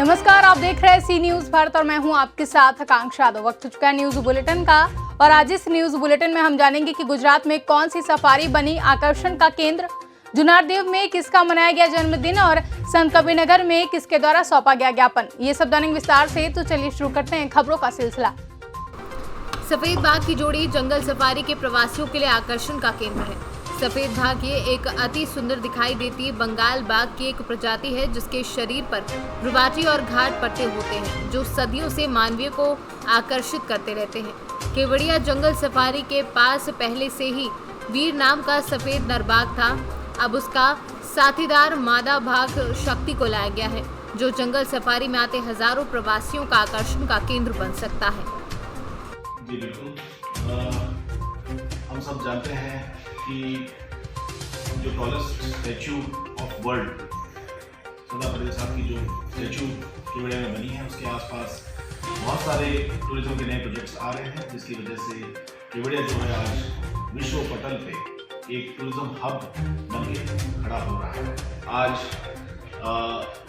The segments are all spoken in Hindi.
नमस्कार, आप देख रहे हैं सी न्यूज भारत और मैं हूं आपके साथ आकांक्षा यादव। वक्त हो चुका है न्यूज बुलेटिन का और आज इस न्यूज बुलेटिन में हम जानेंगे कि गुजरात में कौन सी सफारी बनी आकर्षण का केंद्र, जुनारदेव में किसका मनाया गया जन्मदिन और संत कबीरनगर में किसके द्वारा सौंपा गया ज्ञापन। ये सब जानेंगे विस्तार से, तो चलिए शुरू करते हैं खबरों का सिलसिला। सफेद बाघ की जोड़ी जंगल सफारी के प्रवासियों के लिए आकर्षण का केंद्र है। सफेद बाघ ये एक अति सुंदर दिखाई देती बंगाल बाघ की एक प्रजाति है जिसके शरीर पर रुबाटी और घाट पट्टे होते हैं जो सदियों से मानवीय को आकर्षित करते रहते हैं। केवड़िया जंगल सफारी के पास पहले से ही वीर नाम का सफेद नर बाघ था। अब उसका साथीदार मादा बाघ शक्ति को लाया गया है जो जंगल सफारी में आते हजारों प्रवासियों का आकर्षण का केंद्र बन सकता है। जी बिल्कुल, हम सब जानते हैं कि जो tallest statue of world Sardar Patel साहब की जो स्टैचू केवड़िया में बनी है उसके आसपास बहुत सारे टूरिज्म के नए प्रोजेक्ट्स आ रहे हैं जिसकी वजह से केवड़िया जो है आज विश्व पटल पे एक टूरिज्म हब बन के खड़ा हो रहा है। आज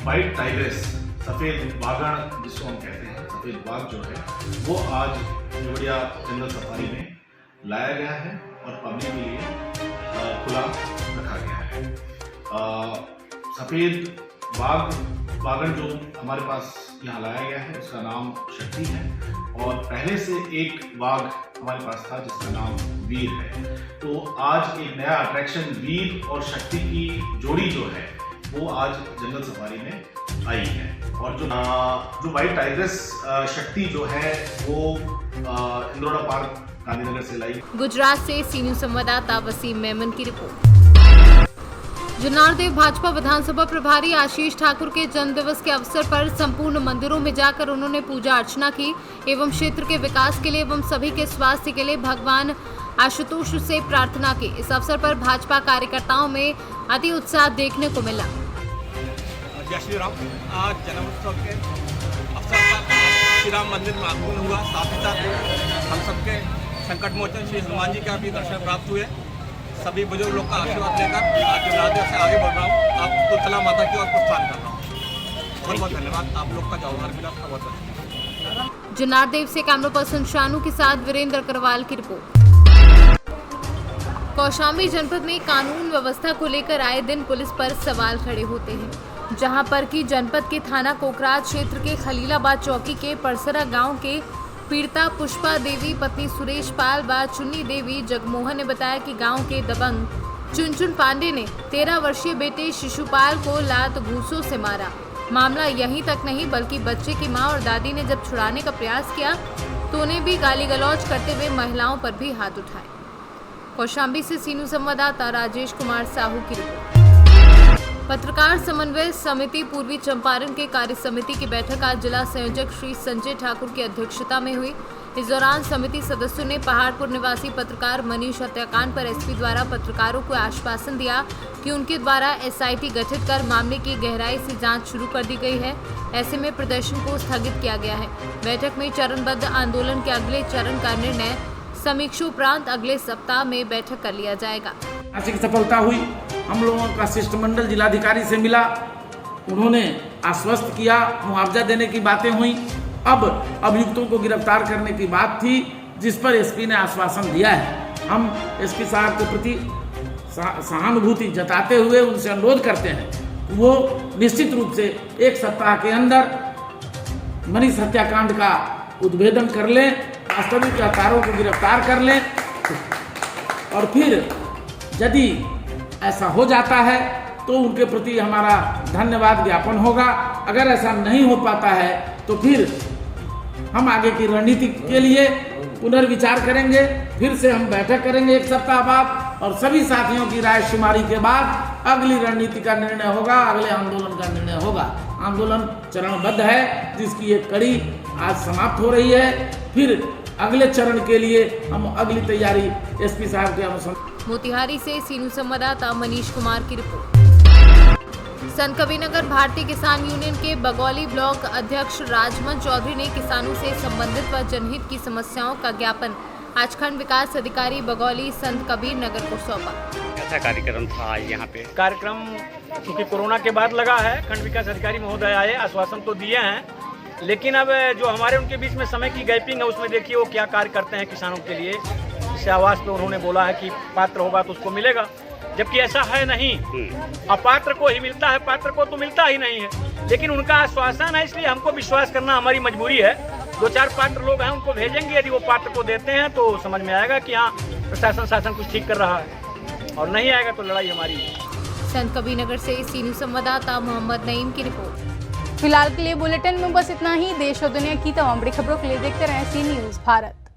वाइट टाइग्रेस सफ़ेद बाघण जिसको हम कहते हैं, सफ़ेद बाघ जो है वो आज केवड़िया जंगल सफारी में लाया गया है और पब्लिक के लिए खुला रखा गया है। सफ़ेद बाघन जो हमारे पास यहाँ लाया गया है उसका नाम शक्ति है और पहले से एक बाघ हमारे पास था जिसका नाम वीर है। तो आज एक नया अट्रैक्शन वीर और शक्ति की जोड़ी जो है वो आज जंगल सफारी में आई है। और जो वाइट टाइग्रेस शक्ति जो है वो इंद्रोडा पार्क गांधीनगर से लाई। गुजरात से सी न्यूज संवाददाता वसीम मेमन की रिपोर्ट। जुनारदेव भाजपा विधानसभा प्रभारी आशीष ठाकुर के जन्मदिवस के अवसर पर संपूर्ण मंदिरों में जाकर उन्होंने पूजा अर्चना की एवं क्षेत्र के विकास के लिए एवं सभी के स्वास्थ्य के लिए भगवान आशुतोष से प्रार्थना की। इस अवसर पर भाजपा कार्यकर्ताओं में अति उत्साह देखने को मिला। जय श्री राम। आज जन्मोत्सव के अवसर पर श्री राम मंदिर में आगमन हुआ। साथ ही साथ हम सबके संकट मोचन श्री हनुमान जी का भी दर्शन प्राप्त हुए। सभी बुजुर्ग लोग का आशीर्वाद लेकर आज जुनारदेव से आगे बढ़ रहा हूँ। आप तुलतला माता की ओर प्रस्थान कर रहा हूँ। बहुत बहुत धन्यवाद। आप लोग का जो आभार मिला उसका बहुत धन्यवाद। जुनारदेव से कैमरा पर्सन शानू के साथ वीरेंद्र अग्रवाल की रिपोर्ट। कौशाम्बी जनपद में कानून व्यवस्था को लेकर आए दिन पुलिस पर सवाल खड़े होते हैं, जहां पर कि जनपद के थाना कोकराज क्षेत्र के खलीलाबाद चौकी के परसरा गांव के पीड़िता पुष्पा देवी पत्नी सुरेश पाल व चुन्नी देवी जगमोहन ने बताया कि गांव के दबंग चुनचुन पांडे ने 13 वर्षीय बेटे शिशुपाल को लात घूंसों से मारा। मामला यहीं तक नहीं बल्कि बच्चे की मां और दादी ने जब छुड़ाने का प्रयास किया तो उन्हें भी गाली गलौज करते हुए महिलाओं पर भी हाथ उठाए। कौशाम्बी से सीनू संवाददाता राजेश कुमार साहू की रिपोर्ट। पत्रकार समन्वय समिति पूर्वी चंपारण के कार्य समिति की बैठक आज जिला संयोजक श्री संजय ठाकुर की अध्यक्षता में हुई। इस दौरान समिति सदस्यों ने पहाड़पुर निवासी पत्रकार मनीष हत्याकांड पर एसपी द्वारा पत्रकारों को आश्वासन दिया कि उनके द्वारा एसआईटी गठित कर मामले की गहराई से जांच शुरू कर दी गई है। ऐसे में प्रदर्शन को स्थगित किया गया है। बैठक में चरणबद्ध आंदोलन के अगले चरण का निर्णय समीक्षा उपरांत अगले सप्ताह में बैठक कर लिया जाएगा। सफलता हुई। हम लोगों का शिष्टमंडल जिलाधिकारी से मिला, उन्होंने आश्वस्त किया, मुआवजा देने की बातें हुई। अब अभियुक्तों को गिरफ्तार करने की बात थी जिस पर एसपी ने आश्वासन दिया है। हम एसपी साहब के प्रति सहानुभूति जताते हुए उनसे अनुरोध करते हैं वो निश्चित रूप से एक सप्ताह के अंदर मनीष हत्याकांड का उद्भेदन कर लें, वास्तविक हत्यारों को गिरफ्तार कर लें और फिर यदि ऐसा हो जाता है तो उनके प्रति हमारा धन्यवाद ज्ञापन होगा। अगर ऐसा नहीं हो पाता है तो फिर हम आगे की रणनीति के लिए पुनर्विचार करेंगे। फिर से हम बैठक करेंगे एक सप्ताह बाद और सभी साथियों की राय शुमारी के बाद अगली रणनीति का निर्णय होगा, अगले आंदोलन का निर्णय होगा। आंदोलन चरणबद्ध है जिसकी एक कड़ी आज समाप्त हो रही है। फिर अगले चरण के लिए हम अगली तैयारी एसपी साहब के अनुसार। मोतिहारी से सीनू संवाददाता मनीष कुमार की रिपोर्ट। संत कबीरनगर भारतीय किसान यूनियन के बगौली ब्लॉक अध्यक्ष राजमन चौधरी ने किसानों से संबंधित व जनहित की समस्याओं का ज्ञापन आज खंड विकास अधिकारी बगौली संत कबीर नगर को सौंपा। ऐसा कार्यक्रम था आज यहाँ पे। कार्यक्रम क्योंकि कोरोना के बाद लगा है, खंड विकास अधिकारी महोदय आए, आश्वासन तो दिए हैं, लेकिन अब जो हमारे उनके बीच में समय की गैपिंग है उसमें देखिए वो क्या कार्य करते हैं किसानों के लिए। जैसे आवास पे उन्होंने बोला है कि पात्र होगा तो उसको मिलेगा, जबकि ऐसा है नहीं, अपात्र को ही मिलता है, पात्र को तो मिलता ही नहीं है। लेकिन उनका आश्वासन है, इसलिए हमको विश्वास करना हमारी मजबूरी है। 2-4 पात्र लोग हैं, उनको भेजेंगे, यदि वो पात्र को देते हैं तो समझ में आएगा कि हाँ प्रशासन शासन कुछ ठीक कर रहा है, और नहीं आएगा तो लड़ाई हमारी है। संत कबीर नगर से सी न्यूज़ संवाददाता मोहम्मद नईम की रिपोर्ट। फिलहाल के लिए बुलेटिन में बस इतना ही। देश और दुनिया की तमाम बड़ी खबरों के लिए देखते रहें सी न्यूज़ भारत।